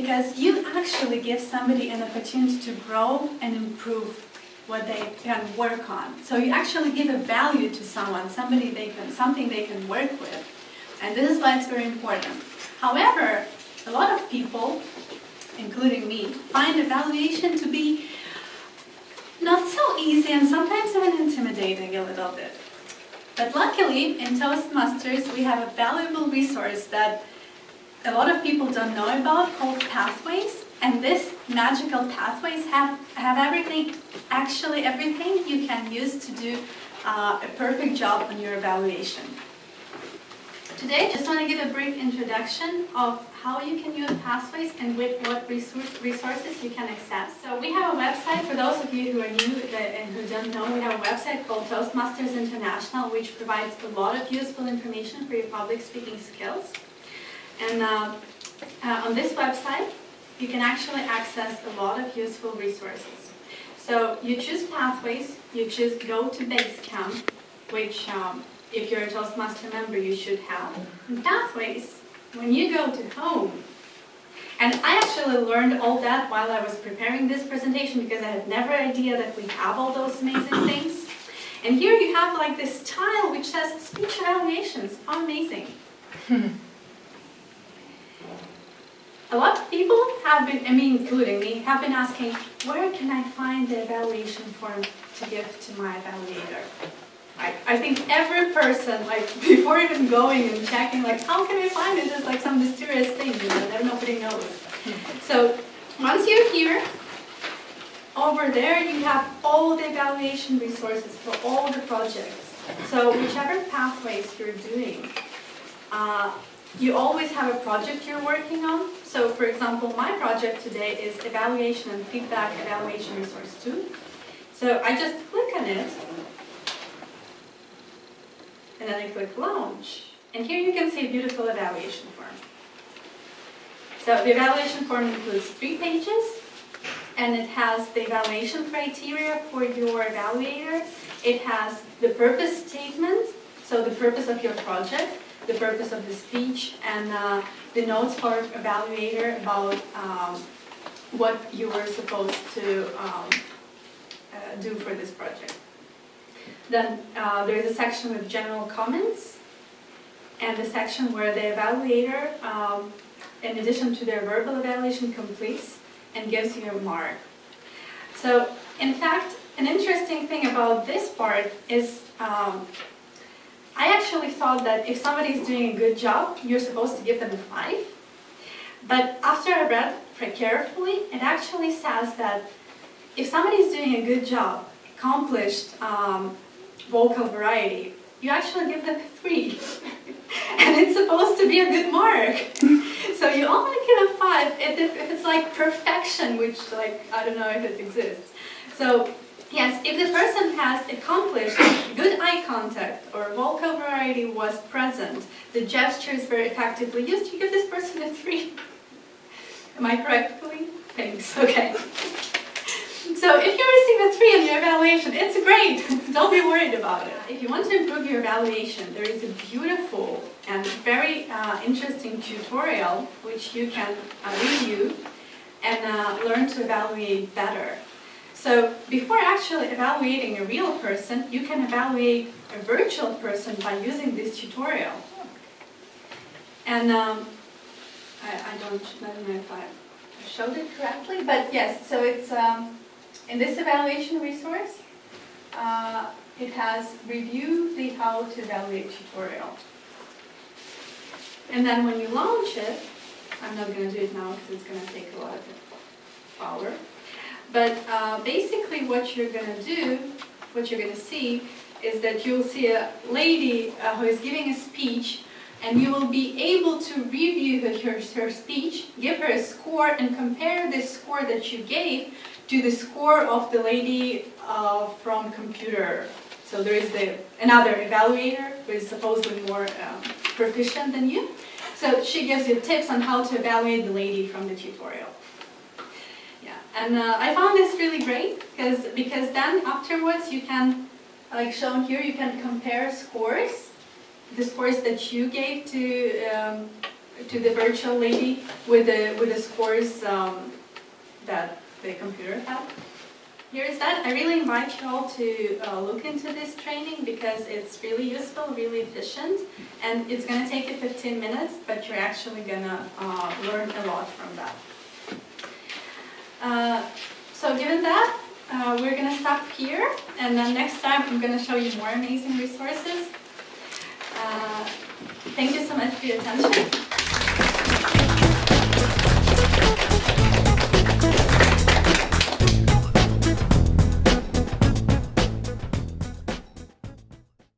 because you actually give somebody an opportunity to grow and improve what they can work on. So you actually give a value to someone, something they can work with. And this is why it's very important. However, a lot of people, including me, find evaluation to be not so easy and sometimes even intimidating a little bit. But luckily, in Toastmasters, we have a valuable resource that a lot of people don't know about called Pathways. And this magical Pathways have everything, actually everything you can use to do a perfect job on your evaluation. Today, I just want to give a brief introduction of how you can use Pathways and with what resources you can access. So we have a website, for those of you who are new and who don't know, we have a website called Toastmasters International, which provides a lot of useful information for your public speaking skills. And on this website, you can actually access a lot of useful resources. So you choose Pathways, you choose Go to Basecamp, which if you're a Toastmaster member, you should have. And Pathways, when you go to Home, and I actually learned all that while I was preparing this presentation because I had never idea that we have all those amazing things. And here you have like this tile which says Speech Evaluations. How amazing. A lot of people have been, including me, have been asking, where can I find the evaluation form to give to my evaluator? I think every person, before even going and checking, how can I find it? It's like some mysterious thing, that nobody knows. So, once you're here, over there you have all the evaluation resources for all the projects. So, whichever pathways you're doing, you always have a project you're working on. So, for example, my project today is Evaluation and Feedback Evaluation Resource 2. So, I just click on it, and then I click Launch. And here you can see a beautiful evaluation form. So, the evaluation form includes 3 pages, and it has the evaluation criteria for your evaluator. It has the purpose statement, so the purpose of your project, the purpose of the speech, and the notes for evaluator about what you were supposed to do for this project. Then there is a section with general comments, and a section where the evaluator, in addition to their verbal evaluation, completes and gives you a mark. So, in fact, an interesting thing about this part is I actually thought that if somebody is doing a good job, you're supposed to give them a 5. But after I read carefully, it actually says that if somebody is doing a good job, accomplished vocal variety, you actually give them a 3. And it's supposed to be a good mark. So you only give a 5 if it's like perfection, which I don't know if it exists. So yes, if the person has accomplished good eye contact or vocal variety was present, the gestures were effectively used, you give this person a 3. Am I correct, Colleen? Thanks, okay. So if you receive a 3 on your evaluation, it's great. Don't be worried about it. If you want to improve your evaluation, there is a beautiful and very interesting tutorial which you can review and learn to evaluate better. So before actually evaluating a real person, you can evaluate a virtual person by using this tutorial. And I don't know if I showed it correctly, but yes, so it's in this evaluation resource, it has review the how to evaluate tutorial. And then when you launch it, I'm not going to do it now because it's going to take a lot of power. But basically what you're going to do, what you're going to see, is that you'll see a lady who is giving a speech, and you will be able to review her speech, give her a score, and compare the score that you gave to the score of the lady from computer. So there is another evaluator who is supposedly more proficient than you. So she gives you tips on how to evaluate the lady from the tutorial. And I found this really great because then afterwards you can, like shown here, you can compare scores, the scores that you gave to to the virtual lady with the scores that the computer had. Here's that. I really invite you all to look into this training because it's really useful, really efficient, and it's going to take you 15 minutes, but you're actually going to learn a lot from that. So given that, we're going to stop here, and then next time I'm going to show you more amazing resources. Thank you so much for your attention.